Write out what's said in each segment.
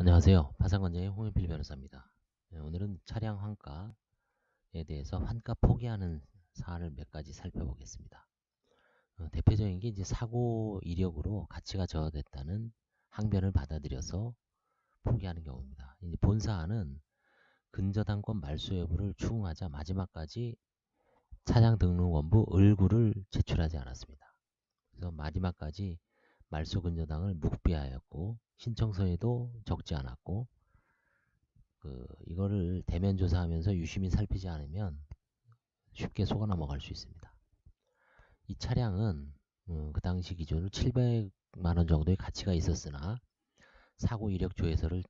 안녕하세요. 파산관장의 홍현필 변호사입니다. 오늘은 차량 환가에 대해서 환가 포기하는 사안을 몇 가지 살펴보겠습니다. 대표적인 게 이제 사고 이력으로 가치가 저하됐다는 항변을 받아들여서 포기하는 경우입니다. 이제 본 사안은 근저당권 말소 여부를 추궁하자 마지막까지 차량 등록 원부 을구를 제출하지 않았습니다. 그래서 마지막까지 말소 근저당을 묵비하였고 신청서에도 적지 않았고 이거를 대면 조사하면서 유심히 살피지 않으면 쉽게 속아 넘어갈 수 있습니다. 이 차량은 그 당시 기준으로 700만원 정도의 가치가 있었으나 사고 이력 조회서를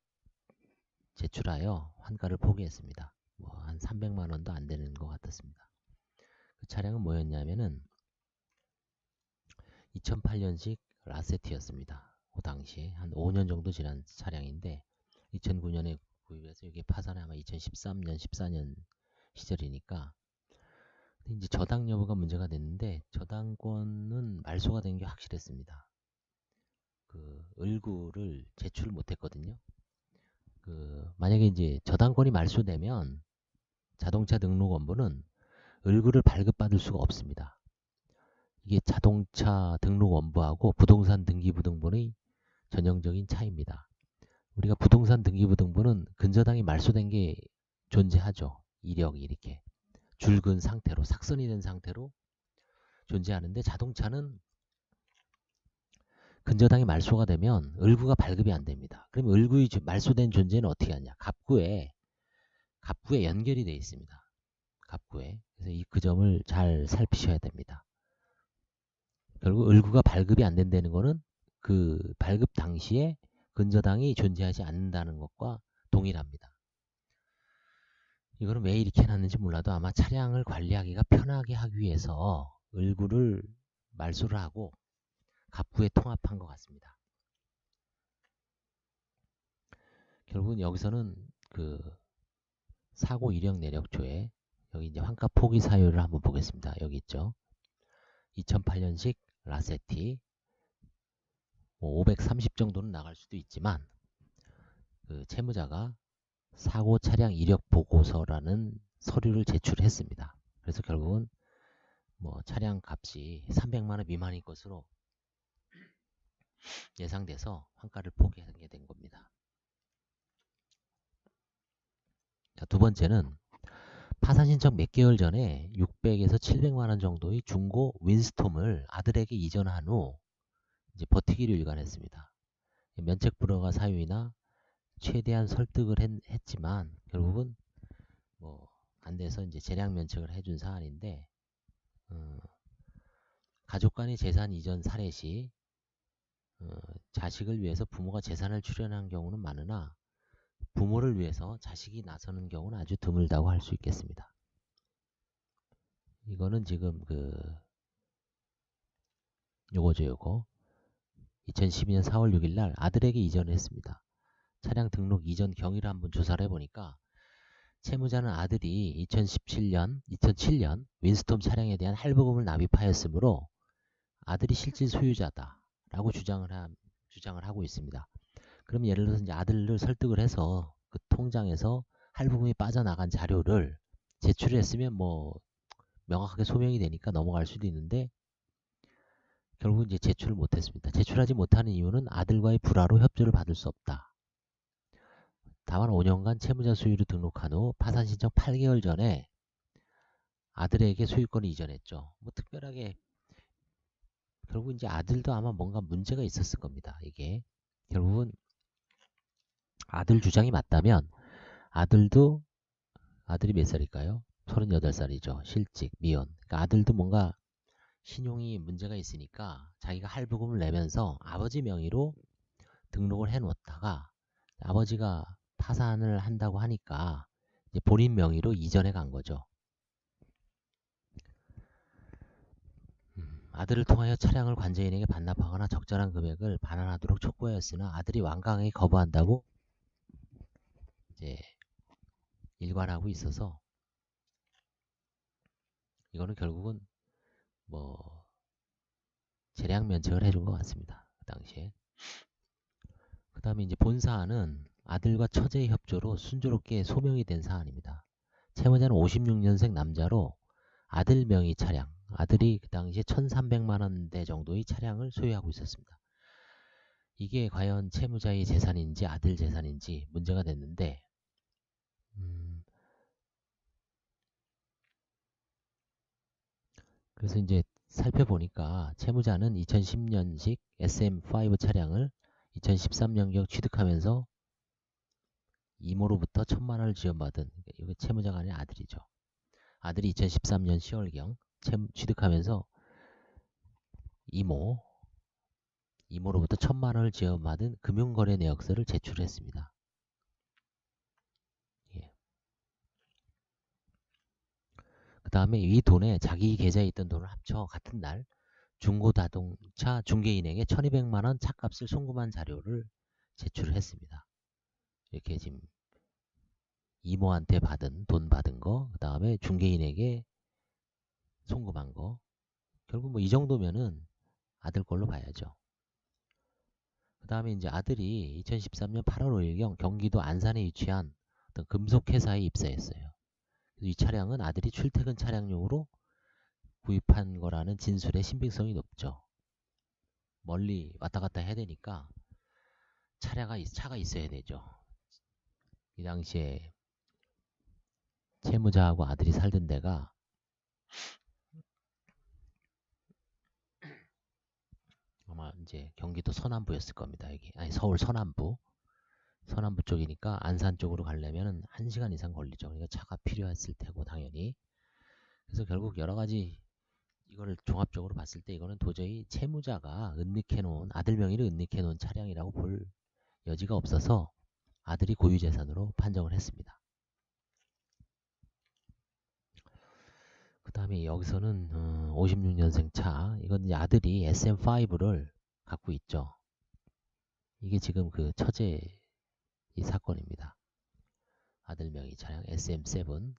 제출하여 환가를 포기했습니다. 한 300만원도 안 되는 것 같았습니다. 그 차량은 뭐였냐면은 2008년식 라세티였습니다. 그 당시에 한 5년 정도 지난 차량인데 2009년에 구입해서 이게 파산이 아마 2013년, 14년 시절이니까 이제 저당 여부가 문제가 됐는데 저당권은 말소가 된 게 확실했습니다. 을구를 제출 못했거든요. 만약에 이제 저당권이 말소되면 자동차 등록원부는 을구를 발급받을 수가 없습니다. 이게 자동차 등록원부하고 부동산 등기부등본의 전형적인 차이입니다. 우리가 부동산 등기부등본은 근저당이 말소된 게 존재하죠. 이력이 이렇게 줄근 상태로 삭선이 된 상태로 존재하는데 자동차는 근저당이 말소가 되면 을구가 발급이 안 됩니다. 그럼 을구의 말소된 존재는 어떻게 하냐? 갑구에 연결이 되어 있습니다. 갑구에. 그래서 그 점을 잘 살피셔야 됩니다. 결국 을구가 발급이 안 된다는 거는 그 발급 당시에 근저당이 존재하지 않는다는 것과 동일합니다. 이거는 왜 이렇게 해놨는지 몰라도 아마 차량을 관리하기가 편하게 하기 위해서 을구를 말소를 하고 갑구에 통합한 것 같습니다. 결국은 여기서는 사고 이력 내력조에 여기 이제 환가 포기 사유를 한번 보겠습니다. 여기 있죠. 2008년식 라세티 530 정도는 나갈 수도 있지만 채무자가 사고 차량 이력 보고서라는 서류를 제출했습니다. 그래서 결국은 차량 값이 300만원 미만일 것으로 예상돼서 환가를 포기하게 된 겁니다. 자, 두 번째는 파산 신청 몇 개월 전에 600에서 700만원 정도의 중고 윈스톰을 아들에게 이전한 후 이제 버티기를 일관했습니다. 면책 불허가 사유이나 최대한 설득을 했지만 결국은 안 돼서 이제 재량 면책을 해준 사안인데 가족 간의 재산 이전 사례 시 자식을 위해서 부모가 재산을 출연한 경우는 많으나 부모를 위해서 자식이 나서는 경우는 아주 드물다고 할 수 있겠습니다. 이거는 지금 요거 2012년 4월 6일 날 아들에게 이전을 했습니다. 차량 등록 이전 경위를 한번 조사를 해보니까 채무자는 아들이 2007년 윈스톰 차량에 대한 할부금을 납입하였으므로 아들이 실질 소유자다라고 주장을 하고 있습니다. 그럼 예를 들어서 이제 아들을 설득을 해서 그 통장에서 할부금이 빠져나간 자료를 제출했으면 명확하게 소명이 되니까 넘어갈 수도 있는데 결국 이제 제출을 못했습니다. 제출하지 못하는 이유는 아들과의 불화로 협조를 받을 수 없다. 다만 5년간 채무자 소유로 등록한 후 파산 신청 8개월 전에 아들에게 소유권을 이전했죠. 특별하게 결국 이제 아들도 아마 뭔가 문제가 있었을 겁니다. 이게 결국은 아들 주장이 맞다면 아들이 몇 살일까요? 38살이죠. 실직, 미혼. 그러니까 아들도 뭔가 신용이 문제가 있으니까 자기가 할부금을 내면서 아버지 명의로 등록을 해놓다가 아버지가 파산을 한다고 하니까 이제 본인 명의로 이전해 간 거죠. 아들을 통하여 차량을 관제인에게 반납하거나 적절한 금액을 반환하도록 촉구하였으나 아들이 완강하게 거부한다고 이제 일관하고 있어서 이거는 결국은 재량 면책을 해준 것 같습니다. 그 당시에. 그 다음에 이제 본 사안은 아들과 처제의 협조로 순조롭게 소명이 된 사안입니다. 채무자는 56년생 남자로 아들 명의 차량, 아들이 그 당시에 1,300만 원대 정도의 차량을 소유하고 있었습니다. 이게 과연 채무자의 재산인지 아들 재산인지 문제가 됐는데 그래서 이제 살펴보니까 채무자는 2010년식 SM5 차량을 2013년경 취득하면서 이모로부터 1,000만 원을 지원받은, 이거 채무자가 아니라 아들이죠. 아들이 2013년 10월경 취득하면서 이모로부터 1,000만 원을 지원받은 금융거래 내역서를 제출했습니다. 예. 그 다음에 이 돈에 자기 계좌에 있던 돈을 합쳐 같은 날 중고자동차 중개인에게 1,200만 원 차값을 송금한 자료를 제출을 했습니다. 이렇게 지금 이모한테 돈 받은 거, 그 다음에 중개인에게 송금한 거, 결국 뭐 이 정도면은 아들 걸로 봐야죠. 그 다음에 이제 아들이 2013년 8월 5일경 경기도 안산에 위치한 어떤 금속회사에 입사했어요. 이 차량은 아들이 출퇴근 차량용으로 구입한 거라는 진술의 신빙성이 높죠. 멀리 왔다 갔다 해야 되니까 차가 있어야 되죠. 이 당시에 채무자하고 아들이 살던 데가 아마 이제 경기도 서남부였을 겁니다. 여기 아니 서울 서남부 쪽이니까 안산 쪽으로 가려면 1시간 이상 걸리죠. 그러니까 차가 필요했을 테고 당연히. 그래서 결국 여러 가지 이거를 종합적으로 봤을 때 이거는 도저히 채무자가 아들 명의로 은닉해 놓은 차량이라고 볼 여지가 없어서 아들이 고유재산으로 판정을 했습니다. 그 다음에 여기서는 56년생 차, 이건 이제 아들이 SM5를 갖고 있죠. 이게 지금 그 처제 이 사건입니다. 아들 명의 차량 SM7,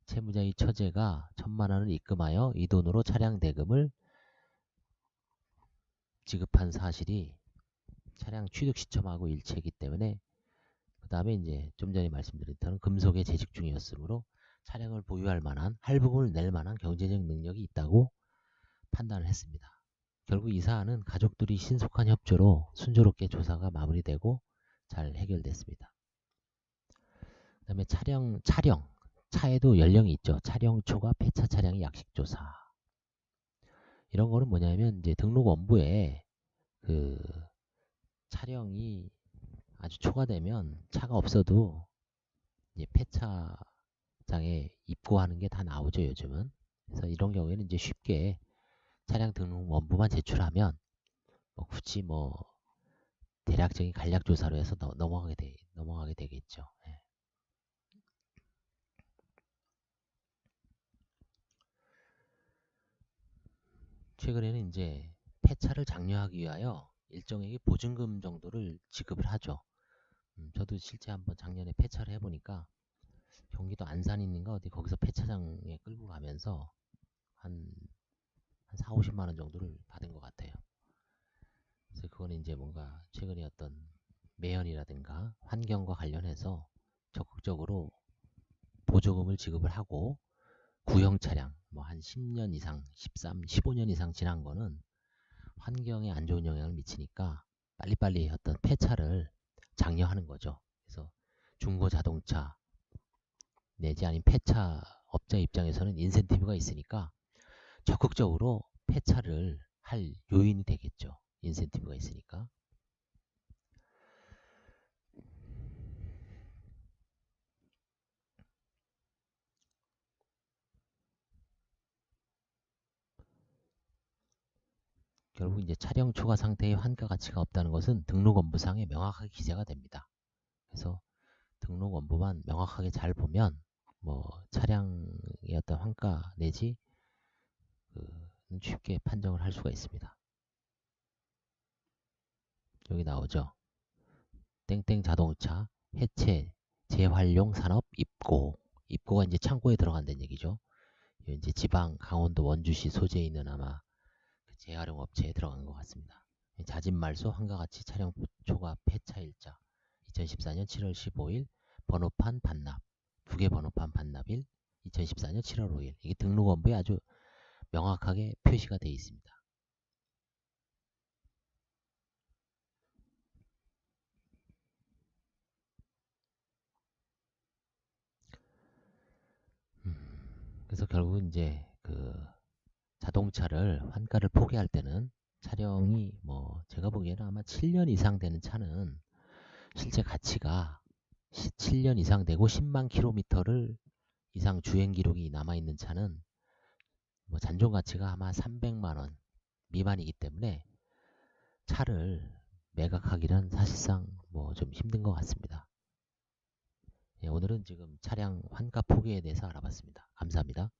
채무자의 처제가 1,000만 원을 입금하여 이 돈으로 차량 대금을 지급한 사실이 차량 취득 시점하고 일치했기 때문에, 그 다음에 이제 좀 전에 말씀드렸던 금속에 재직 중이었으므로 차량을 보유할 만한, 할부금을 낼 만한 경제적 능력이 있다고 판단을 했습니다. 결국 이 사안은 가족들이 신속한 협조로 순조롭게 조사가 마무리되고 잘 해결됐습니다. 그 다음에 차에도 연령이 있죠. 차량 초과 폐차 차량의 약식조사. 이런 거는 뭐냐면 이제 등록원부에 그 차량이 아주 초과되면 차가 없어도 이제 폐차장에 입고하는 게 다 나오죠, 요즘은. 그래서 이런 경우에는 이제 쉽게 차량 등록 원부만 제출하면 굳이 대략적인 간략 조사로 해서 넘어가게 되겠죠. 예. 최근에는 이제 폐차를 장려하기 위하여 일정액의 보증금 정도를 지급을 하죠. 저도 실제 한번 작년에 폐차를 해보니까 경기도 안산인가 어디 거기서 폐차장에 끌고 가면서 한 4, 50만 원 정도를 받은 것 같아요. 그래서 그거는 이제 뭔가 최근에 어떤 매연이라든가 환경과 관련해서 적극적으로 보조금을 지급을 하고, 구형 차량 한 10년 이상, 15년 이상 지난 거는 환경에 안 좋은 영향을 미치니까 빨리빨리 어떤 폐차를 장려하는 거죠. 그래서 중고 자동차 내지 아닌 폐차 업자 입장에서는 인센티브가 있으니까 적극적으로 폐차를 할 요인이 되겠죠. 인센티브가 있으니까. 결국 이제 차량 초과 상태의 환가 가치가 없다는 것은 등록원부상에 명확하게 기재가 됩니다. 그래서 등록원부만 명확하게 잘 보면 차량의 어떤 환가 내지 쉽게 판정을 할 수가 있습니다. 여기 나오죠. 땡땡 자동차 해체 재활용 산업 입고가 이제 창고에 들어간다는 얘기죠. 이제 지방 강원도 원주시 소재에 있는 아마 재활용 업체에 들어간 것 같습니다. 자진말소 환가가치 차량 초과 폐차 일자, 2014년 7월 15일 번호판 반납, 두 개 번호판 반납일 2014년 7월 5일. 이게 등록원부에 아주 명확하게 표시가 되어 있습니다. 그래서 결국 이제 그 자동차를 환가를 포기할 때는 차량이 뭐 제가 보기에는 아마 7년 이상 되는 차는 실제 가치가 7년 이상 되고 10만 킬로미터를 이상 주행 기록이 남아있는 차는 뭐 잔존 가치가 아마 300만 원 미만이기 때문에 차를 매각하기는 사실상 뭐 좀 힘든 것 같습니다. 예, 오늘은 지금 차량 환가 포기에 대해서 알아봤습니다. 감사합니다.